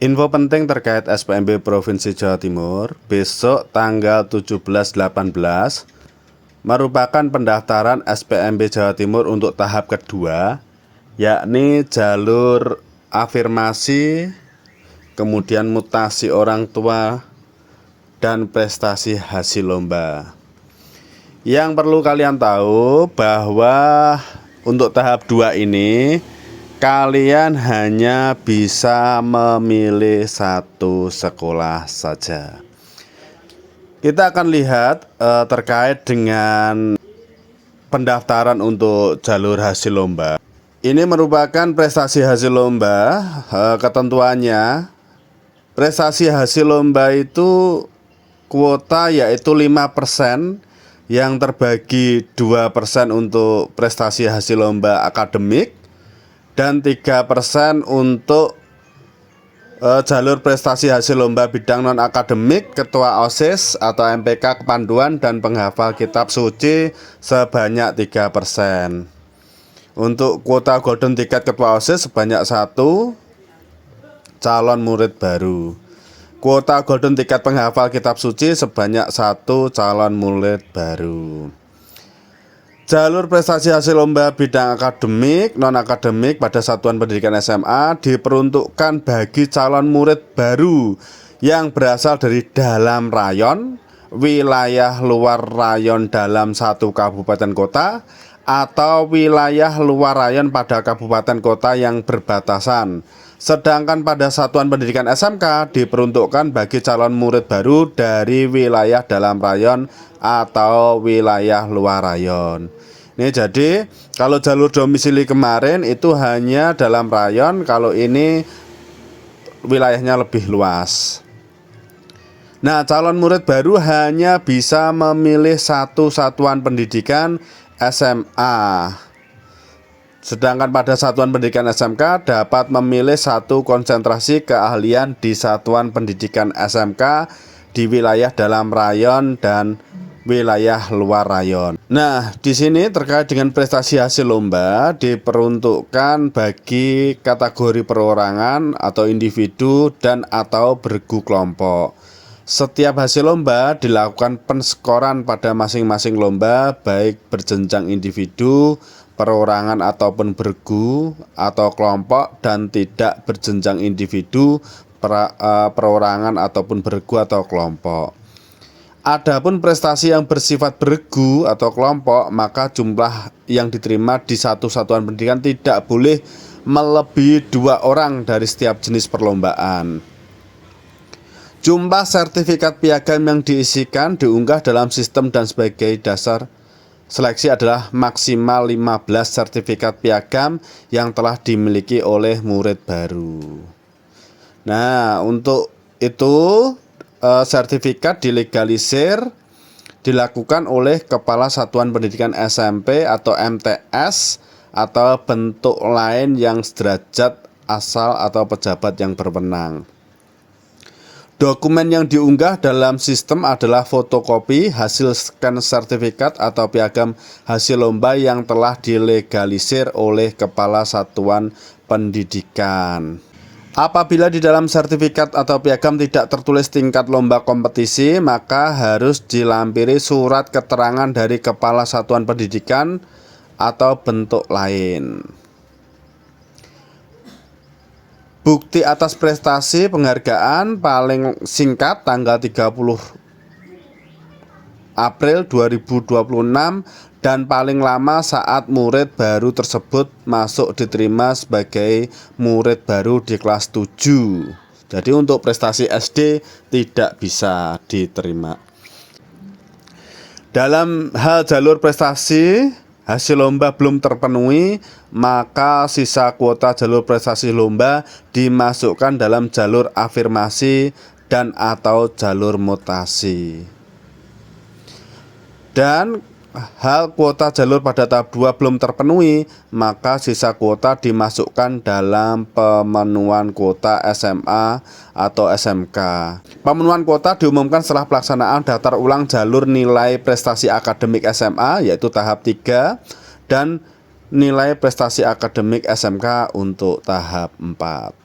Info penting terkait SPMB Provinsi Jawa Timur, besok tanggal 17-18 merupakan pendaftaran SPMB Jawa Timur untuk tahap kedua, yakni jalur afirmasi, kemudian mutasi orang tua, dan prestasi hasil lomba. Yang perlu kalian tahu bahwa untuk tahap 2 ini kalian hanya bisa memilih satu sekolah saja. Kita akan lihat terkait dengan pendaftaran untuk jalur hasil lomba. Ini merupakan prestasi hasil lomba. Ketentuannya, prestasi hasil lomba itu kuota yaitu 5%, yang terbagi 2% untuk prestasi hasil lomba akademik dan 3% untuk jalur prestasi hasil lomba bidang non-akademik, ketua OSIS atau MPK kepanduan, dan penghafal kitab suci sebanyak 3%. Untuk kuota golden ticket ketua OSIS sebanyak 1 calon murid baru. Kuota golden ticket penghafal kitab suci sebanyak 1 calon murid baru. Jalur prestasi hasil lomba bidang akademik, non-akademik pada satuan pendidikan SMA diperuntukkan bagi calon murid baru yang berasal dari dalam rayon, wilayah luar rayon dalam satu kabupaten kota, atau wilayah luar rayon pada kabupaten kota yang berbatasan. Sedangkan pada satuan pendidikan SMK diperuntukkan bagi calon murid baru dari wilayah dalam rayon atau wilayah luar rayon. Ini jadi kalau jalur domisili kemarin itu hanya dalam rayon, kalau ini wilayahnya lebih luas. Nah, calon murid baru hanya bisa memilih satu satuan pendidikan SMA. Sedangkan pada satuan pendidikan SMK dapat memilih satu konsentrasi keahlian di satuan pendidikan SMK di wilayah dalam rayon dan wilayah luar rayon. Nah, di sini terkait dengan prestasi hasil lomba diperuntukkan bagi kategori perorangan atau individu dan atau bergu kelompok. Setiap hasil lomba dilakukan penskoran pada masing-masing lomba, baik berjenjang individu, perorangan ataupun bergu atau kelompok, dan tidak berjenjang individu, perorangan ataupun bergu atau kelompok. Adapun prestasi yang bersifat bergu atau kelompok, maka jumlah yang diterima di satu satuan pendidikan tidak boleh melebihi 2 orang dari setiap jenis perlombaan. Jumlah sertifikat piagam yang diisikan diunggah dalam sistem dan sebagai dasar seleksi adalah maksimal 15 sertifikat piagam yang telah dimiliki oleh murid baru. Nah, untuk itu sertifikat dilegalisir dilakukan oleh Kepala Satuan Pendidikan SMP atau MTS atau bentuk lain yang sederajat asal atau pejabat yang berwenang. Dokumen yang diunggah dalam sistem adalah fotokopi hasil scan sertifikat atau piagam hasil lomba yang telah dilegalisir oleh Kepala Satuan Pendidikan. Apabila di dalam sertifikat atau piagam tidak tertulis tingkat lomba kompetisi, maka harus dilampiri surat keterangan dari Kepala Satuan Pendidikan atau bentuk lain. Bukti atas prestasi penghargaan paling singkat tanggal 30 April 2026 dan paling lama saat murid baru tersebut masuk diterima sebagai murid baru di kelas 7. Jadi untuk prestasi SD tidak bisa diterima. Dalam hal jalur prestasi hasil lomba belum terpenuhi, maka sisa kuota jalur prestasi lomba dimasukkan dalam jalur afirmasi dan atau jalur mutasi. Dan hal kuota jalur pada tahap 2 belum terpenuhi, maka sisa kuota dimasukkan dalam pemenuhan kuota SMA atau SMK. Pemenuhan kuota diumumkan setelah pelaksanaan daftar ulang jalur nilai prestasi akademik SMA yaitu tahap 3 dan nilai prestasi akademik SMK untuk tahap 4.